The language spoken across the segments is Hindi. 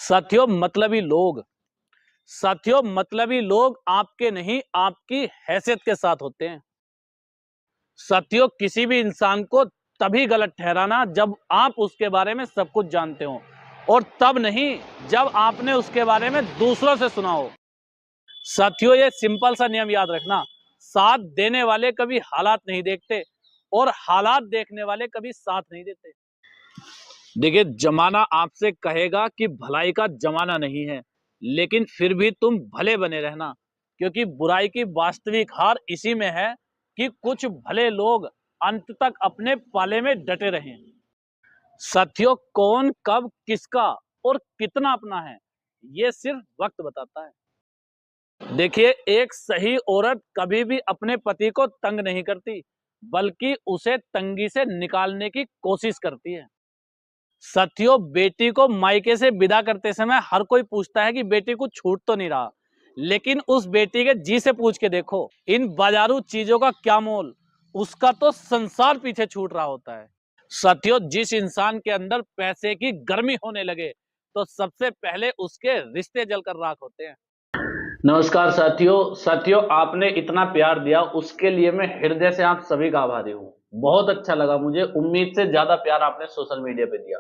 साथियों मतलबी लोग आपके नहीं आपकी हैसियत के साथ होते हैं। साथियों किसी भी इंसान को तभी गलत ठहराना जब आप उसके बारे में सब कुछ जानते हो, और तब नहीं जब आपने उसके बारे में दूसरों से सुना हो। साथियों ये सिंपल सा नियम याद रखना, साथ देने वाले कभी हालात नहीं देखते और हालात देखने वाले कभी साथ नहीं देते। देखिए, जमाना आपसे कहेगा कि भलाई का जमाना नहीं है, लेकिन फिर भी तुम भले बने रहना, क्योंकि बुराई की वास्तविक हार इसी में है कि कुछ भले लोग अंत तक अपने पाले में डटे रहें। साथियों कौन कब किसका और कितना अपना है, ये सिर्फ वक्त बताता है। देखिए, एक सही औरत कभी भी अपने पति को तंग नहीं करती, बल्कि उसे तंगी से निकालने की कोशिश करती है। साथियों बेटी को मायके से विदा करते समय हर कोई पूछता है कि बेटी को छूट तो नहीं रहा, लेकिन उस बेटी के जी से पूछ के देखो, इन बाजारू चीजों का क्या मोल, उसका तो संसार पीछे छूट रहा होता है। साथियों जिस इंसान के अंदर पैसे की गर्मी होने लगे, तो सबसे पहले उसके रिश्ते जलकर राख होते हैं। नमस्कार साथियों आपने इतना प्यार दिया उसके लिए मैं हृदय से आप सभी का आभारी हूँ। बहुत अच्छा लगा मुझे, उम्मीद से ज्यादा प्यार आपने सोशल मीडिया पे दिया।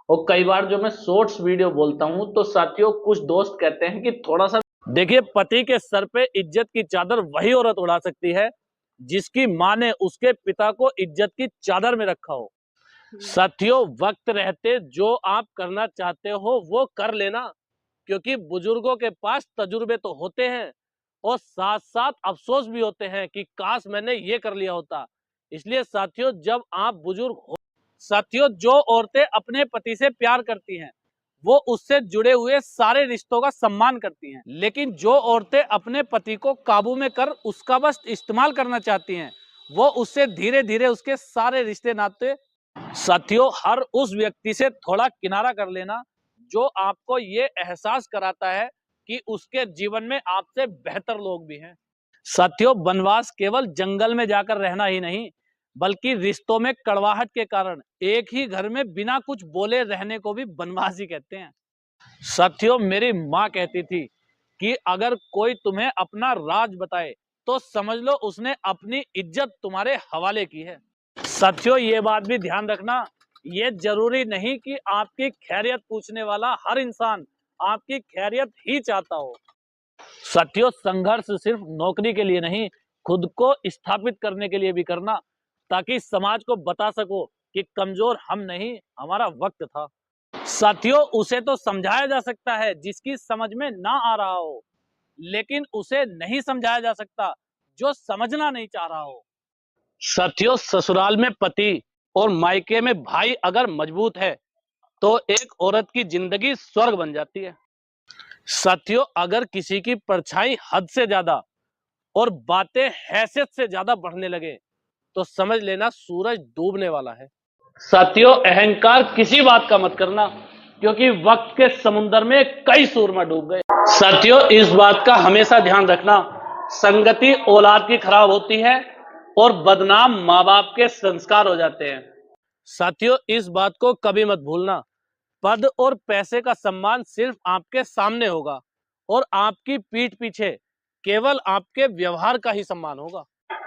और कई बार जो मैं शॉर्ट्स वीडियो बोलता हूँ तो साथियों कुछ दोस्त कहते हैं कि थोड़ा सा देखिए, पति के सर पे इज्जत की चादर वही औरत उड़ा सकती है जिसकी माँ ने उसके पिता को इज्जत की चादर में रखा हो। साथियों वक्त रहते जो आप करना चाहते हो वो कर लेना, क्योंकि बुजुर्गों के पास तजुर्बे तो होते हैं और साथ साथ अफसोस भी होते हैं कि काश मैंने ये कर लिया होता। इसलिए साथियों जब आप बुजुर्ग हो, साथियों जो औरतें अपने पति से प्यार करती हैं वो उससे जुड़े हुए सारे रिश्तों का सम्मान करती हैं, लेकिन जो औरतें अपने पति को काबू में कर उसका बस इस्तेमाल करना चाहती हैं वो उससे धीरे धीरे उसके सारे रिश्ते नाते। साथियों हर उस व्यक्ति से थोड़ा किनारा कर लेना जो आपको ये एहसास कराता है कि उसके जीवन में आपसे बेहतर लोग भी हैं। साथियों वनवास केवल जंगल में जाकर रहना ही नहीं, बल्कि रिश्तों में कड़वाहट के कारण एक ही घर में बिना कुछ बोले रहने को भी वनवास ही कहते हैं। साथियों मेरी माँ कहती थी कि अगर कोई तुम्हें अपना राज बताए तो समझ लो उसने अपनी इज्जत तुम्हारे हवाले की है। साथियों ये बात भी ध्यान रखना, ये जरूरी नहीं कि आपकी खैरियत पूछने वाला हर इंसान आपकी खैरियत ही चाहता हो। साथियों संघर्ष सिर्फ नौकरी के लिए नहीं, खुद को स्थापित करने के लिए भी करना, ताकि समाज को बता सको कि कमजोर हम नहीं हमारा वक्त था। साथियों उसे तो समझाया जा सकता है जिसकी समझ में ना आ रहा हो, लेकिन उसे नहीं समझाया जा सकता जो समझना नहीं चाह रहा हो। साथियों ससुराल में पति और मायके में भाई अगर मजबूत है तो एक औरत की जिंदगी स्वर्ग बन जाती है। साथियों अगर किसी की परछाई हद से ज्यादा और बातें हैसियत से ज्यादा बढ़ने लगे तो समझ लेना सूरज डूबने वाला है। साथियों अहंकार किसी बात का मत करना, क्योंकि वक्त के समुद्र में कई सूरमा डूब गए। साथियों इस बात का हमेशा ध्यान रखना, संगति औलाद की खराब होती है और बदनाम माँ बाप के संस्कार हो जाते हैं। साथियों इस बात को कभी मत भूलना, पद और पैसे का सम्मान सिर्फ आपके सामने होगा और आपकी पीठ पीछे केवल आपके व्यवहार का ही सम्मान होगा।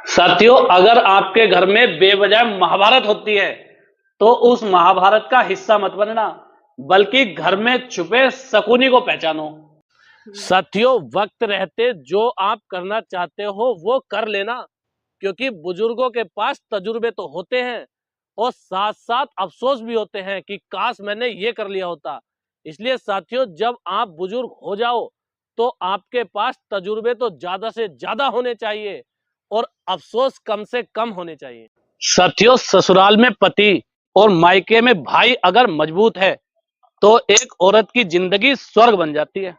साथियों अगर आपके घर में बेवजह महाभारत होती है तो उस महाभारत का हिस्सा मत बनना, बल्कि घर में छुपे शकुनी को पहचानो। साथियों वक्त रहते जो आप करना चाहते हो वो कर लेना, क्योंकि बुजुर्गों के पास तजुर्बे तो होते हैं और साथ साथ अफसोस भी होते हैं कि काश मैंने ये कर लिया होता। इसलिए साथियों जब आप बुजुर्ग हो जाओ तो आपके पास तजुर्बे तो ज्यादा से ज्यादा होने चाहिए और अफसोस कम से कम होने चाहिए। साथियों ससुराल में पति और मायके में भाई अगर मजबूत है तो एक औरत की जिंदगी स्वर्ग बन जाती है।